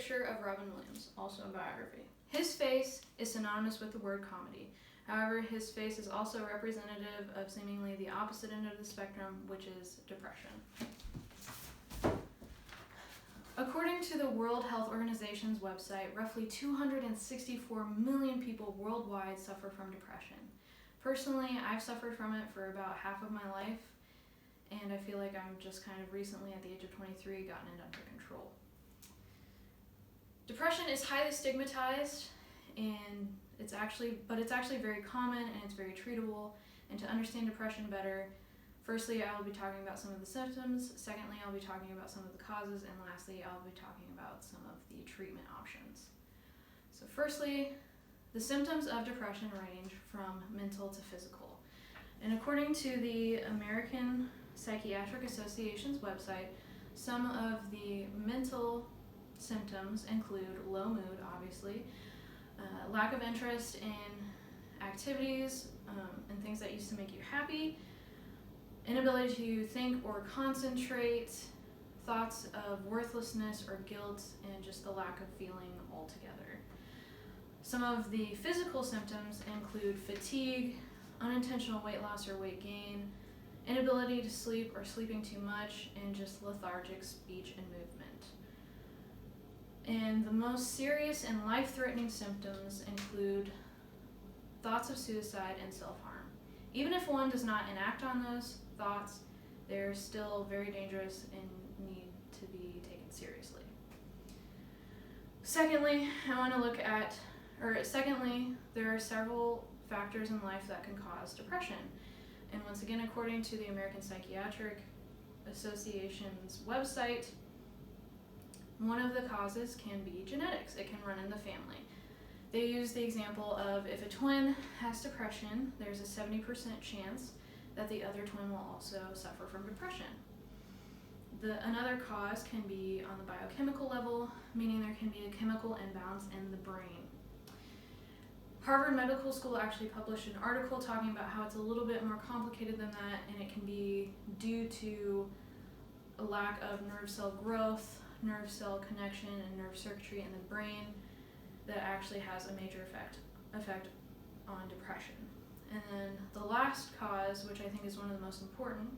picture of Robin Williams, also a biography. His face is synonymous with the word comedy. However, his face is also representative of seemingly the opposite end of the spectrum, which is depression. According to the World Health Organization's website, roughly 264 million people worldwide suffer from depression. Personally, I've suffered from it for about half of my life, and I feel like I'm just kind of recently, at the age of 23, gotten it under control. Depression is highly stigmatized, and it's actually very common, and it's very treatable. And to understand depression better, firstly, I will be talking about some of the symptoms. Secondly, I'll be talking about some of the causes, and lastly, I'll be talking about some of the treatment options. So firstly, the symptoms of depression range from mental to physical. And according to the American Psychiatric Association's website, some of the mental symptoms include low mood, obviously, lack of interest in activities and things that used to make you happy, inability to think or concentrate, thoughts of worthlessness or guilt, and just the lack of feeling altogether. Some of the physical symptoms include fatigue, unintentional weight loss or weight gain, inability to sleep or sleeping too much, and just lethargic speech and movement. And the most serious and life-threatening symptoms include thoughts of suicide and self-harm. Even if one does not enact on those thoughts, they're still very dangerous and need to be taken seriously. Secondly, there are several factors in life that can cause depression. And once again, according to the American Psychiatric Association's website, one of the causes can be genetics. It can run in the family. They use the example of if a twin has depression, there's a 70% chance that the other twin will also suffer from depression. Another cause can be on the biochemical level, meaning there can be a chemical imbalance in the brain. Harvard Medical School actually published an article talking about how it's a little bit more complicated than that, and it can be due to a lack of nerve cell growth, nerve cell connection, and nerve circuitry in the brain that actually has a major effect on depression. And then the last cause, which I think is one of the most important,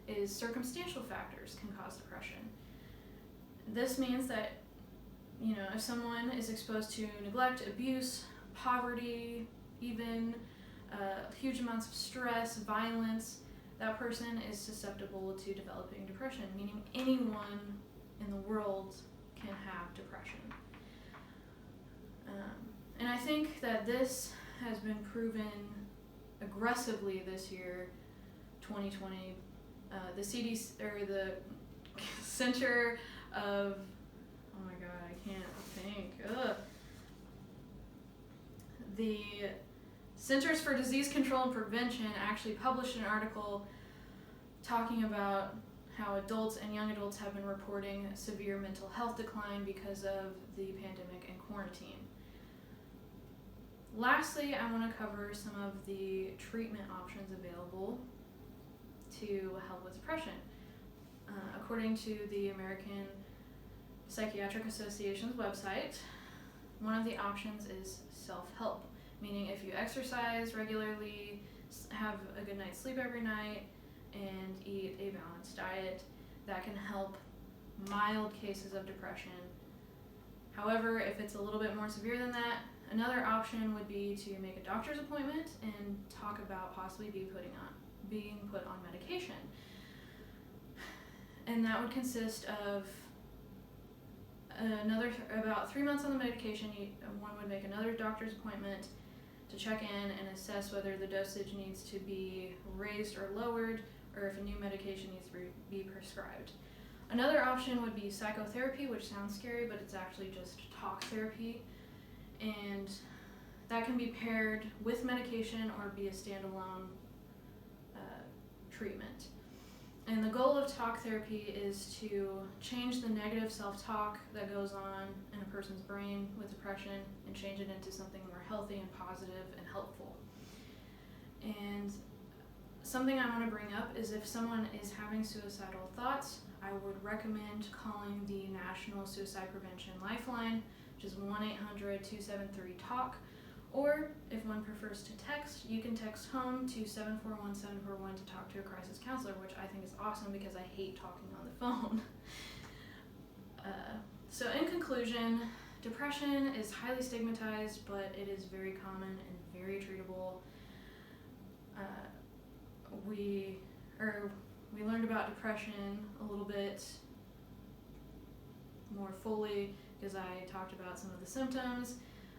is circumstantial factors can cause depression. This means that, if someone is exposed to neglect, abuse, poverty, even huge amounts of stress, violence, that person is susceptible to developing depression, meaning anyone in the world can have depression. And I think that this has been proven aggressively this year, 2020. The CDC, or the Center of, oh my god, I can't think. The Centers for Disease Control and Prevention actually published an article talking about how adults and young adults have been reporting severe mental health decline because of the pandemic and quarantine. Lastly, I want to cover some of the treatment options available to help with depression. According to the American Psychiatric Association's website, one of the options is self-help, meaning if you exercise regularly, have a good night's sleep every night, and eat a balanced diet, that can help mild cases of depression. However, if it's a little bit more severe than that, another option would be to make a doctor's appointment and talk about possibly being put on medication. And that would consist of about 3 months on the medication. One would make another doctor's appointment to check in and assess whether the dosage needs to be raised or lowered, or if a new medication needs to be prescribed. Another option would be psychotherapy, which sounds scary, but it's actually just talk therapy. And that can be paired with medication or be a standalone treatment. And the goal of talk therapy is to change the negative self-talk that goes on in a person's brain with depression and change it into something more healthy and positive and helpful. And something I want to bring up is if someone is having suicidal thoughts I would recommend calling the National Suicide Prevention Lifeline, which is 1-800-273-TALK, or if one prefers to text, you can text home to 741-741 to talk to a crisis counselor, which I think is awesome because I hate talking on the phone. So in conclusion, depression is highly stigmatized, but it is very common and very treatable. We learned about depression a little bit more fully because I talked about some of the symptoms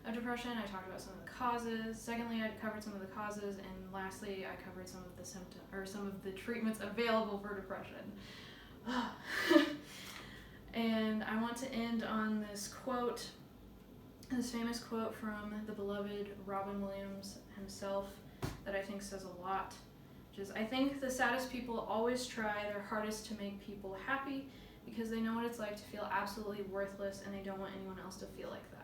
of depression. I talked about some of the causes. Secondly, I covered some of the causes, and lastly, I covered some of the some of the treatments available for depression. And I want to end on this quote, this famous quote from the beloved Robin Williams himself that I think says a lot, which is, "I think the saddest people always try their hardest to make people happy because they know what it's like to feel absolutely worthless and they don't want anyone else to feel like that."